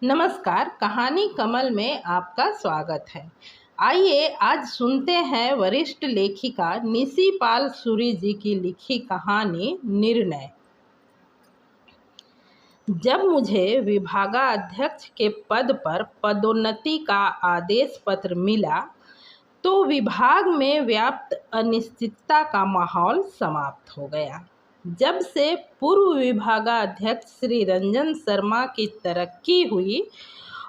नमस्कार, कहानी कमल में आपका स्वागत है। आइए आज सुनते हैं वरिष्ठ लेखिका निशी पाल सूरी जी की लिखी कहानी निर्णय। जब मुझे विभागाध्यक्ष के पद पर पदोन्नति का आदेश पत्र मिला तो विभाग में व्याप्त अनिश्चितता का माहौल समाप्त हो गया। जब से पूर्व विभागाध्यक्ष श्री रंजन शर्मा की तरक्की हुई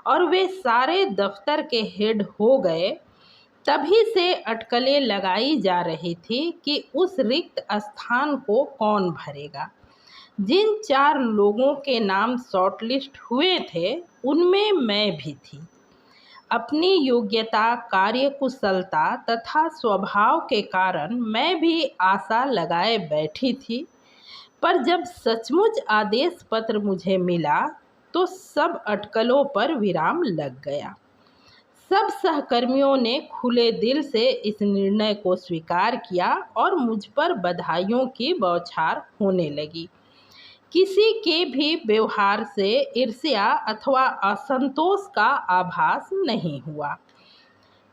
और वे सारे दफ्तर के हेड हो गए, तभी से अटकलें लगाई जा रही थी कि उस रिक्त स्थान को कौन भरेगा। जिन 4 लोगों के नाम शॉर्टलिस्ट हुए थे उनमें मैं भी थी। अपनी योग्यता, कार्यकुशलता तथा स्वभाव के कारण मैं भी आशा लगाए बैठी थी, पर जब सचमुच आदेश पत्र मुझे मिला तो सब अटकलों पर विराम लग गया। सब सहकर्मियों ने खुले दिल से इस निर्णय को स्वीकार किया और मुझ पर बधाइयों की बौछार होने लगी। किसी के भी व्यवहार से ईर्ष्या अथवा असंतोष का आभास नहीं हुआ।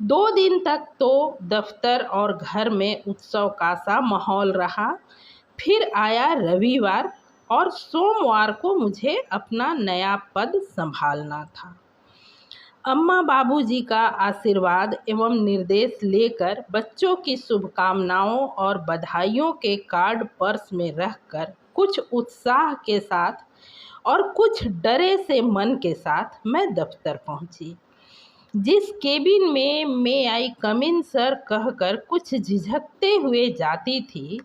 2 दिन तक तो दफ्तर और घर में उत्सव का सा माहौल रहा। फिर आया रविवार और सोमवार को मुझे अपना नया पद संभालना था। अम्मा बाबूजी का आशीर्वाद एवं निर्देश लेकर बच्चों की शुभकामनाओं और बधाइयों के कार्ड पर्स में रखकर कुछ उत्साह के साथ और कुछ डरे से मन के साथ मैं दफ्तर पहुंची। जिस केबिन में मे आई कम इन सर कहकर कुछ झिझकते हुए जाती थी,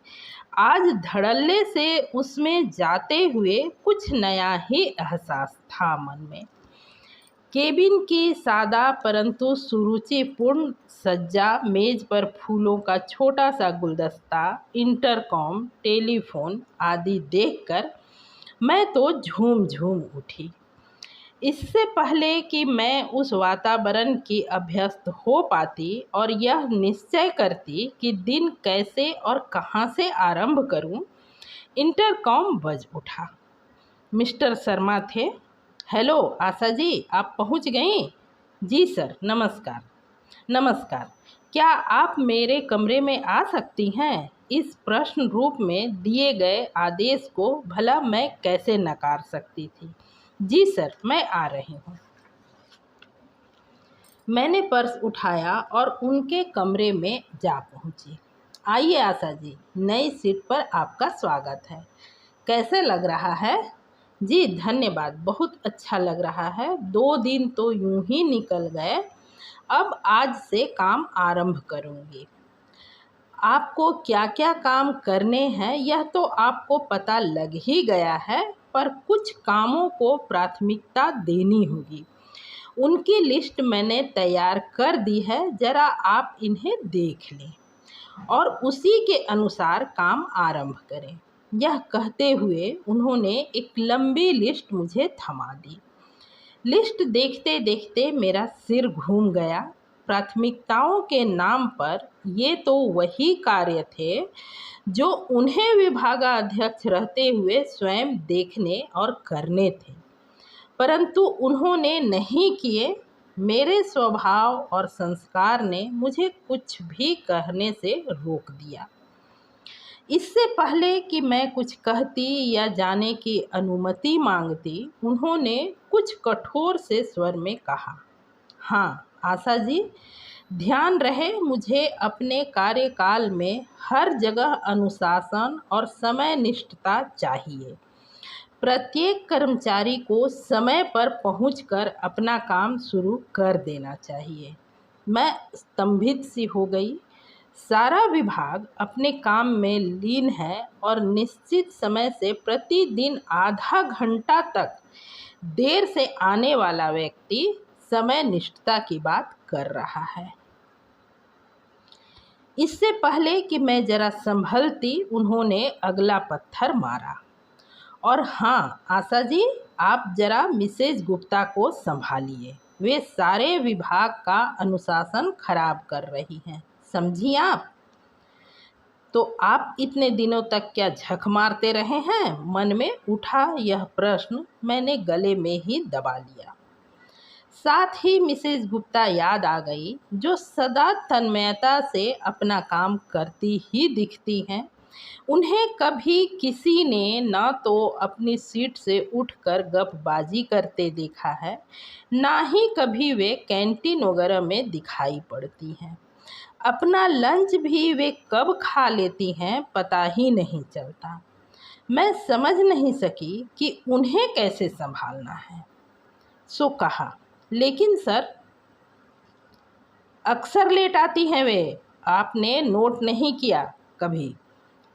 आज धड़ल्ले से उसमें जाते हुए कुछ नया ही एहसास था मन में। केबिन की सादा परंतु सुरुचिपूर्ण सज्जा, मेज पर फूलों का छोटा सा गुलदस्ता, इंटरकॉम, टेलीफोन आदि देखकर मैं तो झूम झूम उठी। इससे पहले कि मैं उस वातावरण की अभ्यस्त हो पाती और यह निश्चय करती कि दिन कैसे और कहाँ से आरंभ करूं, इंटरकॉम बज उठा। मिस्टर शर्मा थे। हेलो आशा जी, आप पहुंच गईं? जी सर, नमस्कार। नमस्कार, क्या आप मेरे कमरे में आ सकती हैं? इस प्रश्न रूप में दिए गए आदेश को भला मैं कैसे नकार सकती थी। जी सर, मैं आ रही हूँ। मैंने पर्स उठाया और उनके कमरे में जा पहुँची। आइए आशा जी, नई सीट पर आपका स्वागत है। कैसे लग रहा है? जी धन्यवाद, बहुत अच्छा लग रहा है। 2 दिन तो यूं ही निकल गए, अब आज से काम आरंभ करूँगी। आपको क्या क्या काम करने हैं यह तो आपको पता लग ही गया है, पर कुछ कामों को प्राथमिकता देनी होगी। उनकी लिस्ट मैंने तैयार कर दी है, जरा आप इन्हें देख लें और उसी के अनुसार काम आरंभ करें। यह कहते हुए उन्होंने एक लंबी लिस्ट मुझे थमा दी। लिस्ट देखते देखते मेरा सिर घूम गया। प्राथमिकताओं के नाम पर ये तो वही कार्य थे जो उन्हें विभागाध्यक्ष रहते हुए स्वयं देखने और करने थे, परंतु उन्होंने नहीं किए। मेरे स्वभाव और संस्कार ने मुझे कुछ भी कहने से रोक दिया। इससे पहले कि मैं कुछ कहती या जाने की अनुमति मांगती, उन्होंने कुछ कठोर से स्वर में कहा, हाँ आशा जी, ध्यान रहे मुझे अपने कार्यकाल में हर जगह अनुशासन और समय निष्ठता चाहिए। प्रत्येक कर्मचारी को समय पर पहुंचकर अपना काम शुरू कर देना चाहिए। मैं स्तंभित सी हो गई। सारा विभाग अपने काम में लीन है और निश्चित समय से प्रतिदिन आधा घंटा तक देर से आने वाला व्यक्ति समय निष्ठता की बात कर रहा है। इससे पहले कि मैं जरा संभलती, उन्होंने अगला पत्थर मारा। और हाँ आशा जी, आप जरा मिसेज गुप्ता को संभालिए, वे सारे विभाग का अनुशासन खराब कर रही हैं, समझी आप? तो आप इतने दिनों तक क्या झक मारते रहे हैं? मन में उठा यह प्रश्न मैंने गले में ही दबा लिया। साथ ही मिसेज गुप्ता याद आ गई, जो सदा तन्मयता से अपना काम करती ही दिखती हैं। उन्हें कभी किसी ने न तो अपनी सीट से उठकर गपबाजी करते देखा है, ना ही कभी वे कैंटीन वगैरह में दिखाई पड़ती हैं। अपना लंच भी वे कब खा लेती हैं पता ही नहीं चलता। मैं समझ नहीं सकी कि उन्हें कैसे संभालना है। सो कहा, लेकिन सर, अक्सर लेट आती हैं वे, आपने नोट नहीं किया कभी?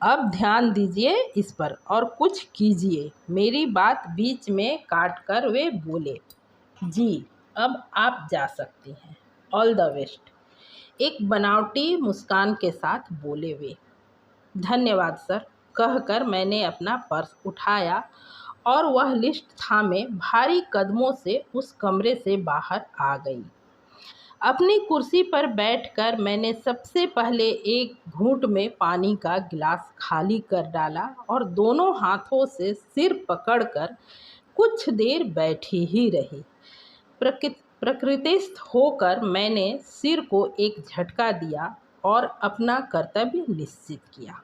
अब ध्यान दीजिए इस पर और कुछ कीजिए। मेरी बात बीच में काटकर वे बोले, जी अब आप जा सकती हैं, ऑल द बेस्ट। एक बनावटी मुस्कान के साथ बोले वे। धन्यवाद सर, कहकर मैंने अपना पर्स उठाया और वह लिस्ट थामे भारी कदमों से उस कमरे से बाहर आ गई। अपनी कुर्सी पर बैठकर मैंने सबसे पहले एक घूंट में पानी का गिलास खाली कर डाला और दोनों हाथों से सिर पकड़कर कुछ देर बैठी ही रही। प्रकृतिस्थ होकर मैंने सिर को एक झटका दिया और अपना कर्तव्य निश्चित किया।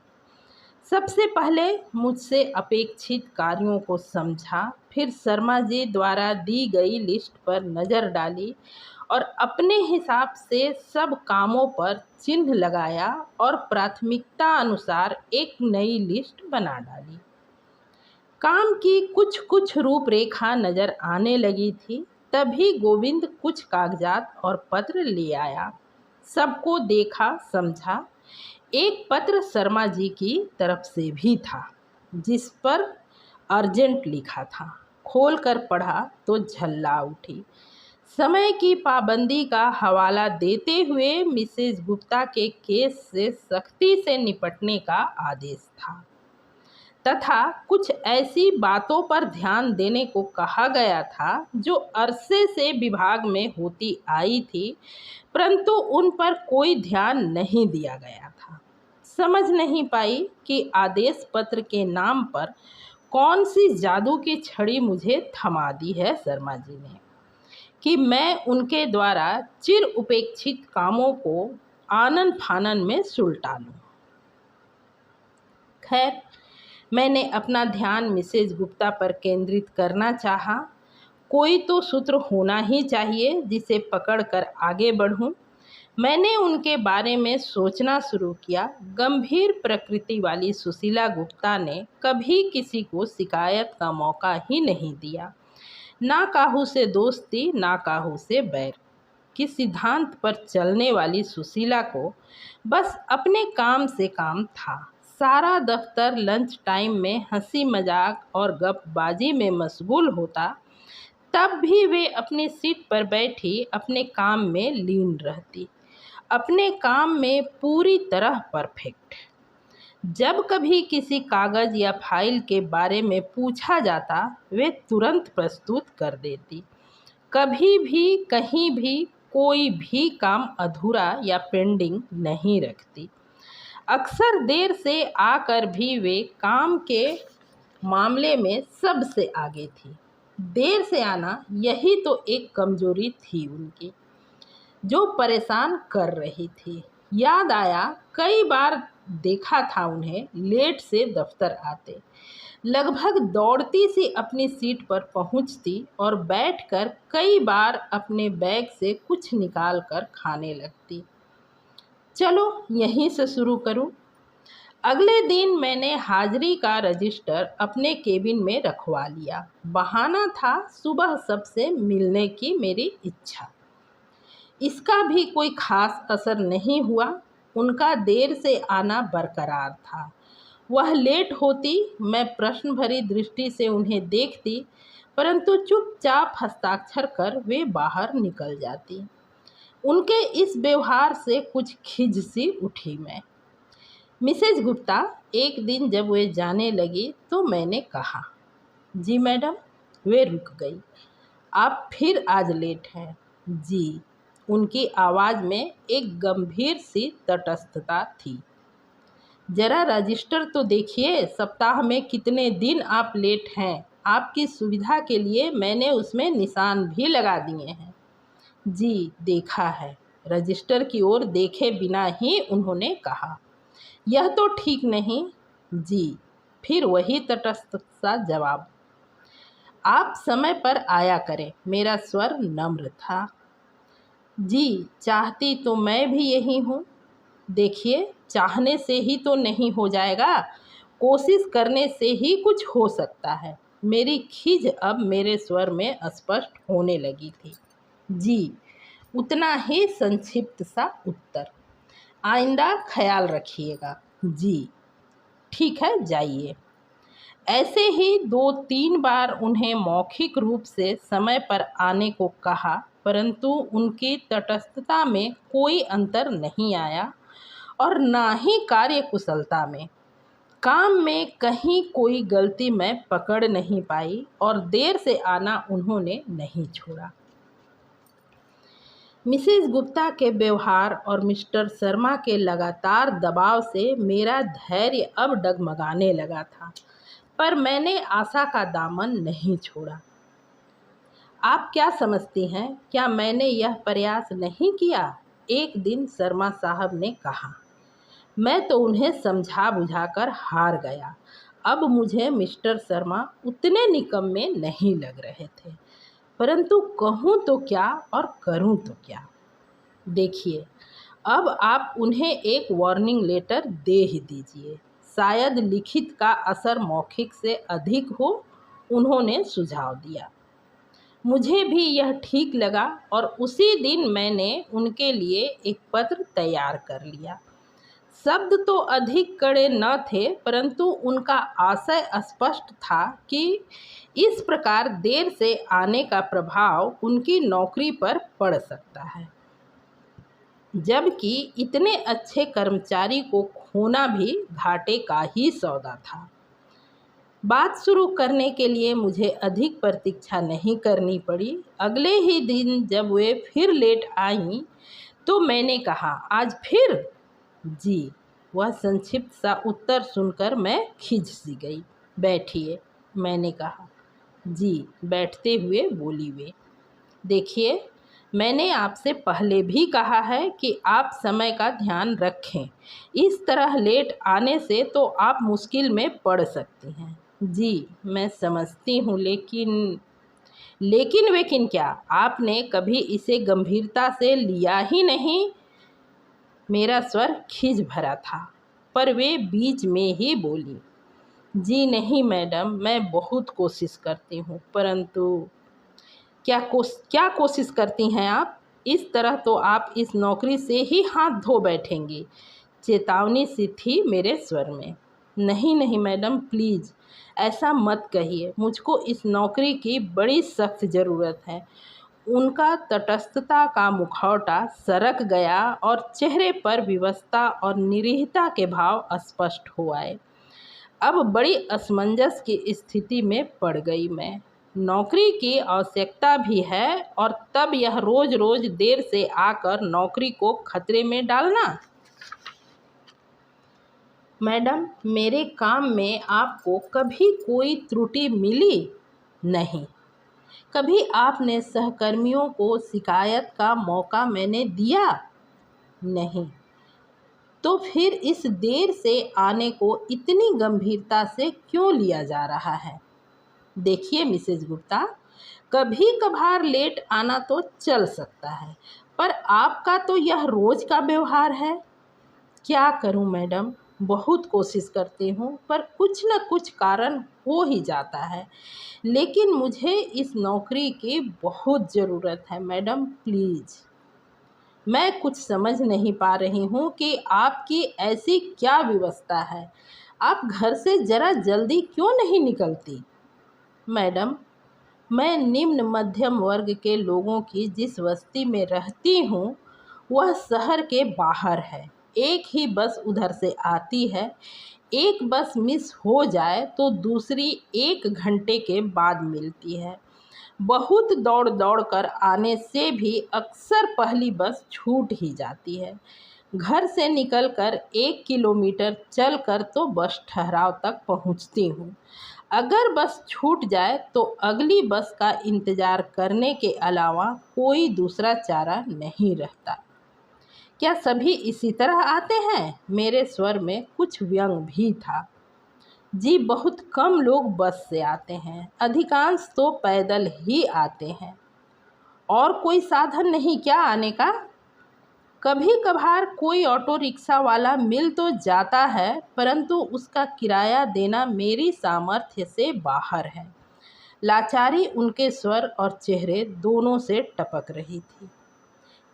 सबसे पहले मुझसे अपेक्षित कार्यों को समझा, फिर शर्मा जी द्वारा दी गई लिस्ट पर नज़र डाली और अपने हिसाब से सब कामों पर चिन्ह लगाया और प्राथमिकता अनुसार एक नई लिस्ट बना डाली। काम की कुछ कुछ रूपरेखा नज़र आने लगी थी। तभी गोविंद कुछ कागजात और पत्र ले आया। सबको देखा, समझा। एक पत्र शर्मा जी की तरफ से भी था, जिस पर अर्जेंट लिखा था। खोलकर पढ़ा तो झल्ला उठी। समय की पाबंदी का हवाला देते हुए मिसेज गुप्ता के केस से सख्ती से निपटने का आदेश था तथा कुछ ऐसी बातों पर ध्यान देने को कहा गया था जो अरसे से विभाग में होती आई थी, परंतु उन पर कोई ध्यान नहीं दिया गया था। समझ नहीं पाई कि आदेश पत्र के नाम पर कौन सी जादू की छड़ी मुझे थमा दी है शर्मा जी ने, कि मैं उनके द्वारा चिर उपेक्षित कामों को आनन फानन में सुलटा लूं। खैर, मैंने अपना ध्यान मिसेज गुप्ता पर केंद्रित करना चाहा। कोई तो सूत्र होना ही चाहिए जिसे पकड़कर आगे बढ़ूं। मैंने उनके बारे में सोचना शुरू किया। गंभीर प्रकृति वाली सुशीला गुप्ता ने कभी किसी को शिकायत का मौका ही नहीं दिया। ना काहू से दोस्ती, ना काहू से बैर की सिद्धांत पर चलने वाली सुशीला को बस अपने काम से काम था। सारा दफ्तर लंच टाइम में हंसी मजाक और गपबाजी में मशगूल होता, तब भी वे अपनी सीट पर बैठी अपने काम में लीन रहती, अपने काम में पूरी तरह परफेक्ट। जब कभी किसी कागज़ या फाइल के बारे में पूछा जाता, वे तुरंत प्रस्तुत कर देती। कभी भी कहीं भी कोई भी काम अधूरा या पेंडिंग नहीं रखती। अक्सर देर से आकर भी वे काम के मामले में सबसे आगे थी। देर से आना यही तो एक कमजोरी थी उनकी, जो परेशान कर रही थी। याद आया, कई बार देखा था उन्हें लेट से दफ्तर आते। लगभग दौड़ती सी अपनी सीट पर पहुंचती और बैठकर कई बार अपने बैग से कुछ निकाल कर खाने लगती। चलो यहीं से शुरू करूं। अगले दिन मैंने हाजिरी का रजिस्टर अपने केबिन में रखवा लिया। बहाना था सुबह सबसे मिलने की मेरी इच्छा। इसका भी कोई खास असर नहीं हुआ। उनका देर से आना बरकरार था। वह लेट होती, मैं प्रश्न भरी दृष्टि से उन्हें देखती, परंतु चुपचाप हस्ताक्षर कर वे बाहर निकल जाती। उनके इस व्यवहार से कुछ खिज सी उठी मैं। मिसेज गुप्ता, एक दिन जब वे जाने लगी तो मैंने कहा, जी मैडम। वे रुक गई। आप फिर आज लेट हैं? जी। उनकी आवाज़ में एक गंभीर सी तटस्थता थी। जरा रजिस्टर तो देखिए, सप्ताह में कितने दिन आप लेट हैं। आपकी सुविधा के लिए मैंने उसमें निशान भी लगा दिए हैं। जी, देखा है। रजिस्टर की ओर देखे बिना ही उन्होंने कहा। यह तो ठीक नहीं। जी, फिर वही तटस्थ सा जवाब। आप समय पर आया करें। मेरा स्वर नम्र था। जी, चाहती तो मैं भी यही हूँ। देखिए, चाहने से ही तो नहीं हो जाएगा, कोशिश करने से ही कुछ हो सकता है। मेरी खिज अब मेरे स्वर में स्पष्ट होने लगी थी। जी, उतना ही संक्षिप्त सा उत्तर। आइंदा ख्याल रखिएगा। जी, ठीक है, जाइए। ऐसे ही 2-3 बार उन्हें मौखिक रूप से समय पर आने को कहा, परंतु उनकी तटस्थता में कोई अंतर नहीं आया और ना ही कार्यकुशलता में। काम में कहीं कोई गलती मैं पकड़ नहीं पाई और देर से आना उन्होंने नहीं छोड़ा। मिसेस गुप्ता के व्यवहार और मिस्टर शर्मा के लगातार दबाव से मेरा धैर्य अब डगमगाने लगा था, पर मैंने आशा का दामन नहीं छोड़ा। आप क्या समझती हैं, क्या मैंने यह प्रयास नहीं किया? एक दिन शर्मा साहब ने कहा। मैं तो उन्हें समझा बुझाकर हार गया। अब मुझे मिस्टर शर्मा उतने निकम्मे नहीं लग रहे थे, परंतु कहूँ तो क्या और करूँ तो क्या। देखिए, अब आप उन्हें एक वार्निंग लेटर दे ही दीजिए, शायद लिखित का असर मौखिक से अधिक हो। उन्होंने सुझाव दिया। मुझे भी यह ठीक लगा और उसी दिन मैंने उनके लिए एक पत्र तैयार कर लिया। शब्द तो अधिक कड़े न थे, परंतु उनका आशय स्पष्ट था कि इस प्रकार देर से आने का प्रभाव उनकी नौकरी पर पड़ सकता है, जबकि इतने अच्छे कर्मचारी को खोना भी घाटे का ही सौदा था। बात शुरू करने के लिए मुझे अधिक प्रतीक्षा नहीं करनी पड़ी। अगले ही दिन जब वे फिर लेट आईं, तो मैंने कहा, आज फिर? जी, वह संक्षिप्त सा उत्तर सुनकर मैं खिंच सी गई। बैठिए, मैंने कहा। जी, बैठते हुए बोली वे। देखिए, मैंने आपसे पहले भी कहा है कि आप समय का ध्यान रखें। इस तरह लेट आने से तो आप मुश्किल में पड़ सकती हैं। जी, मैं समझती हूँ, लेकिन क्या आपने कभी इसे गंभीरता से लिया ही नहीं? मेरा स्वर खिज भरा था, पर वे बीच में ही बोली। जी नहीं मैडम, मैं बहुत कोशिश करती हूँ, परंतु क्या कोशिश करती हैं आप? इस तरह तो आप इस नौकरी से ही हाथ धो बैठेंगी। चेतावनी सी थी मेरे स्वर में। नहीं मैडम, प्लीज़ ऐसा मत कहिए। मुझको इस नौकरी की बड़ी सख्त ज़रूरत है। उनका तटस्थता का मुखौटा सरक गया और चेहरे पर विवशता और निरीहता के भाव स्पष्ट हो आए। अब बड़ी असमंजस की स्थिति में पड़ गई मैं। नौकरी की आवश्यकता भी है और तब यह रोज़ रोज़ देर से आकर नौकरी को खतरे में डालना। मैडम, मेरे काम में आपको कभी कोई त्रुटि मिली? नहीं। कभी आपने सहकर्मियों को शिकायत का मौका मैंने दिया? नहीं। तो फिर इस देर से आने को इतनी गंभीरता से क्यों लिया जा रहा है? देखिए मिसेस गुप्ता, कभी कभार लेट आना तो चल सकता है, पर आपका तो यह रोज का व्यवहार है। क्या करूं मैडम, बहुत कोशिश करती हूं, पर कुछ न कुछ कारण हो ही जाता है। लेकिन मुझे इस नौकरी की बहुत ज़रूरत है मैडम, प्लीज़। मैं कुछ समझ नहीं पा रही हूँ कि आपकी ऐसी क्या व्यवस्था है। आप घर से ज़रा जल्दी क्यों नहीं निकलती? मैडम, मैं निम्न मध्यम वर्ग के लोगों की जिस बस्ती में रहती हूँ, वह शहर के बाहर है। एक ही बस उधर से आती है। एक बस मिस हो जाए तो दूसरी 1 घंटे के बाद मिलती है। बहुत दौड़ दौड़ कर आने से भी अक्सर पहली बस छूट ही जाती है। घर से निकलकर 1 किलोमीटर चलकर तो बस ठहराव तक पहुंचती हूँ। अगर बस छूट जाए तो अगली बस का इंतज़ार करने के अलावा कोई दूसरा चारा नहीं रहता। क्या सभी इसी तरह आते हैं? मेरे स्वर में कुछ व्यंग भी था। जी, बहुत कम लोग बस से आते हैं, अधिकांश तो पैदल ही आते हैं। और कोई साधन नहीं क्या आने का? कभी कभार कोई ऑटो रिक्शा वाला मिल तो जाता है, परंतु उसका किराया देना मेरी सामर्थ्य से बाहर है। लाचारी उनके स्वर और चेहरे दोनों से टपक रही थी।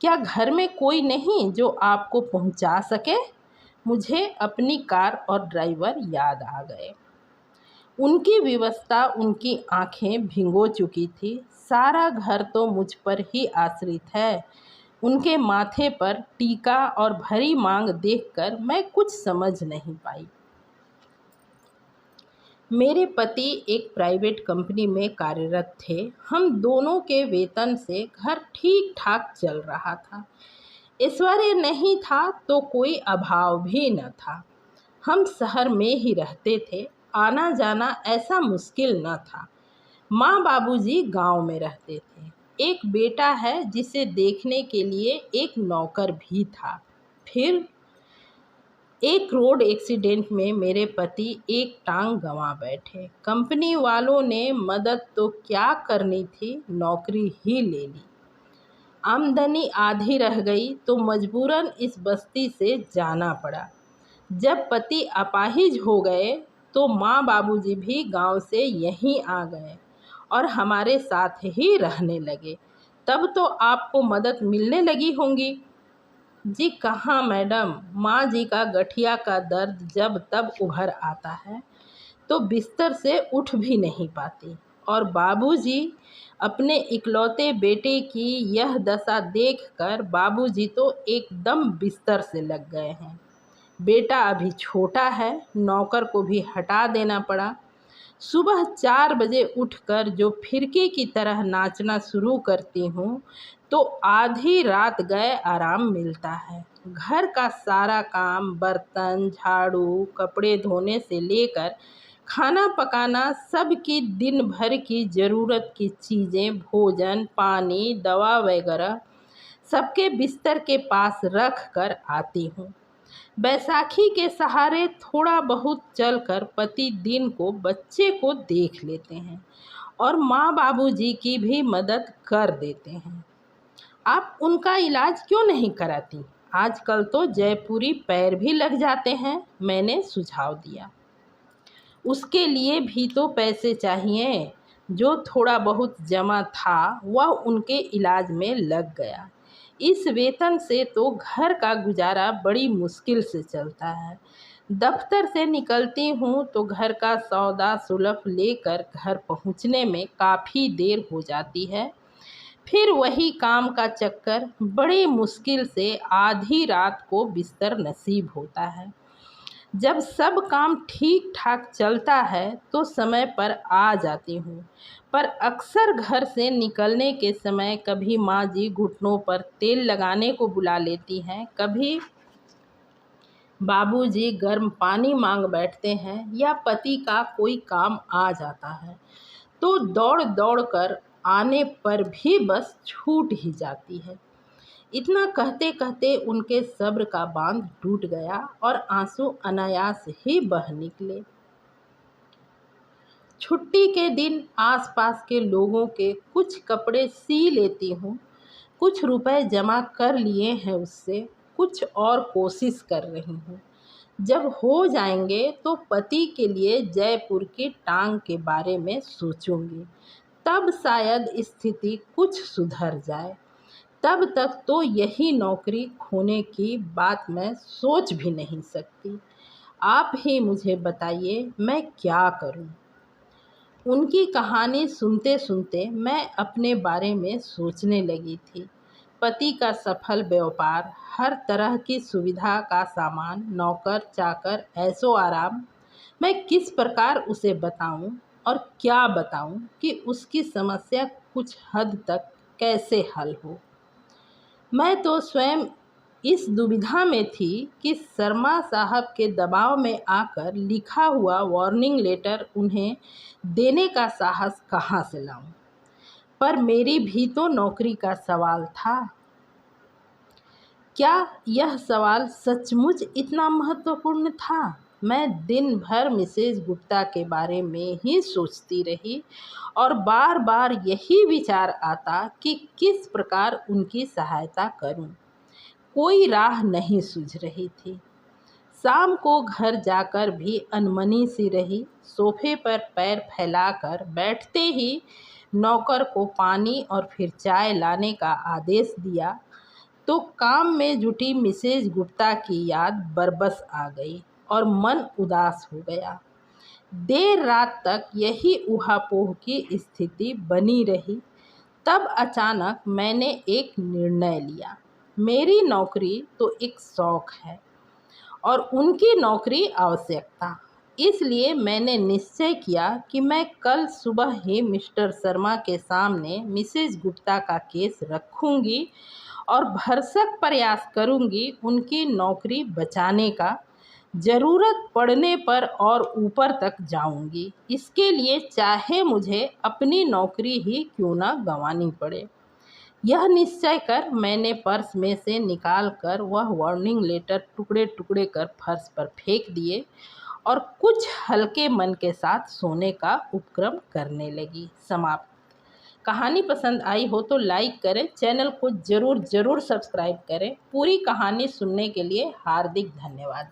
क्या घर में कोई नहीं जो आपको पहुंचा सके? मुझे अपनी कार और ड्राइवर याद आ गए। उनकी विवशता उनकी आंखें भिगो चुकी थी। सारा घर तो मुझ पर ही आश्रित है। उनके माथे पर टीका और भरी मांग देखकर मैं कुछ समझ नहीं पाई। मेरे पति एक प्राइवेट कंपनी में कार्यरत थे। हम दोनों के वेतन से घर ठीक ठाक चल रहा था। ऐश्वर्य नहीं था तो कोई अभाव भी न था। हम शहर में ही रहते थे, आना जाना ऐसा मुश्किल न था। माँ बाबूजी गांव में रहते थे। एक बेटा है जिसे देखने के लिए एक नौकर भी था। फिर एक रोड एक्सीडेंट में मेरे पति एक टांग गंवा बैठे। कंपनी वालों ने मदद तो क्या करनी थी, नौकरी ही ले ली। आमदनी आधी रह गई तो मजबूरन इस बस्ती से जाना पड़ा। जब पति अपाहिज हो गए तो माँ बाबूजी भी गांव से यहीं आ गए और हमारे साथ ही रहने लगे। तब तो आपको मदद मिलने लगी होंगी। जी कहाँ मैडम, माँ जी का गठिया का दर्द जब तब उभर आता है तो बिस्तर से उठ भी नहीं पाती, और बाबूजी अपने इकलौते बेटे की यह दशा देखकर बाबूजी तो एकदम बिस्तर से लग गए हैं। बेटा अभी छोटा है, नौकर को भी हटा देना पड़ा। सुबह 4 बजे उठकर जो फिरके की तरह नाचना शुरू करती हूँ तो आधी रात गए आराम मिलता है। घर का सारा काम, बर्तन, झाड़ू, कपड़े धोने से लेकर खाना पकाना, सब की दिन भर की ज़रूरत की चीज़ें, भोजन, पानी, दवा वगैरह सबके बिस्तर के पास रख कर आती हूँ। बैसाखी के सहारे थोड़ा बहुत चलकर पति दिन को बच्चे को देख लेते हैं और माँ बाबूजी की भी मदद कर देते हैं। आप उनका इलाज क्यों नहीं कराती? आजकल तो जयपुरी पैर भी लग जाते हैं, मैंने सुझाव दिया। उसके लिए भी तो पैसे चाहिए। जो थोड़ा बहुत जमा था वह उनके इलाज में लग गया। इस वेतन से तो घर का गुजारा बड़ी मुश्किल से चलता है। दफ्तर से निकलती हूँ तो घर का सौदा सुलभ लेकर घर पहुँचने में काफ़ी देर हो जाती है। फिर वही काम का चक्कर, बड़ी मुश्किल से आधी रात को बिस्तर नसीब होता है। जब सब काम ठीक ठाक चलता है तो समय पर आ जाती हूँ, पर अक्सर घर से निकलने के समय कभी माँ जी घुटनों पर तेल लगाने को बुला लेती हैं, कभी बाबूजी गर्म पानी मांग बैठते हैं, या पति का कोई काम आ जाता है तो दौड़ दौड़ कर आने पर भी बस छूट ही जाती है। इतना कहते कहते उनके सब्र का बांध टूट गया और आंसू अनायास ही बह निकले। छुट्टी के दिन आसपास के लोगों के कुछ कपड़े सी लेती हूँ। कुछ रुपए जमा कर लिए हैं उससे, कुछ और कोशिश कर रही हूँ। जब हो जाएंगे तो पति के लिए जयपुर की टांग के बारे में सोचूंगी। तब शायद स्थिति कुछ सुधर जाए। तब तक तो यही नौकरी खोने की बात मैं सोच भी नहीं सकती। आप ही मुझे बताइए मैं क्या करूं? उनकी कहानी सुनते सुनते मैं अपने बारे में सोचने लगी थी। पति का सफल व्यापार, हर तरह की सुविधा का सामान, नौकर चाकर, ऐशो आराम। मैं किस प्रकार उसे बताऊं और क्या बताऊं कि उसकी समस्या कुछ हद तक कैसे हल हो। मैं तो स्वयं इस दुविधा में थी कि शर्मा साहब के दबाव में आकर लिखा हुआ वार्निंग लेटर उन्हें देने का साहस कहाँ से लाऊं। पर मेरी भी तो नौकरी का सवाल था। क्या यह सवाल सचमुच इतना महत्वपूर्ण था? मैं दिन भर मिसेज गुप्ता के बारे में ही सोचती रही और बार बार यही विचार आता कि किस प्रकार उनकी सहायता करूं। कोई राह नहीं सूझ रही थी। शाम को घर जाकर भी अनमनी सी रही। सोफे पर पैर फैलाकर बैठते ही नौकर को पानी और फिर चाय लाने का आदेश दिया तो काम में जुटी मिसेज गुप्ता की याद बरबस आ गई और मन उदास हो गया। देर रात तक यही ऊहापोह की स्थिति बनी रही। तब अचानक मैंने एक निर्णय लिया। मेरी नौकरी तो एक शौक है और उनकी नौकरी आवश्यकता। इसलिए मैंने निश्चय किया कि मैं कल सुबह ही मिस्टर शर्मा के सामने मिसेज गुप्ता का केस रखूंगी और भरसक प्रयास करूंगी उनकी नौकरी बचाने का। ज़रूरत पड़ने पर और ऊपर तक जाऊंगी। इसके लिए चाहे मुझे अपनी नौकरी ही क्यों ना गंवानी पड़े। यह निश्चय कर मैंने पर्स में से निकाल कर वह वार्निंग लेटर टुकड़े टुकड़े कर फर्श पर फेंक दिए और कुछ हल्के मन के साथ सोने का उपक्रम करने लगी। समाप्त। कहानी पसंद आई हो तो लाइक करें, चैनल को ज़रूर सब्सक्राइब करें। पूरी कहानी सुनने के लिए हार्दिक धन्यवाद।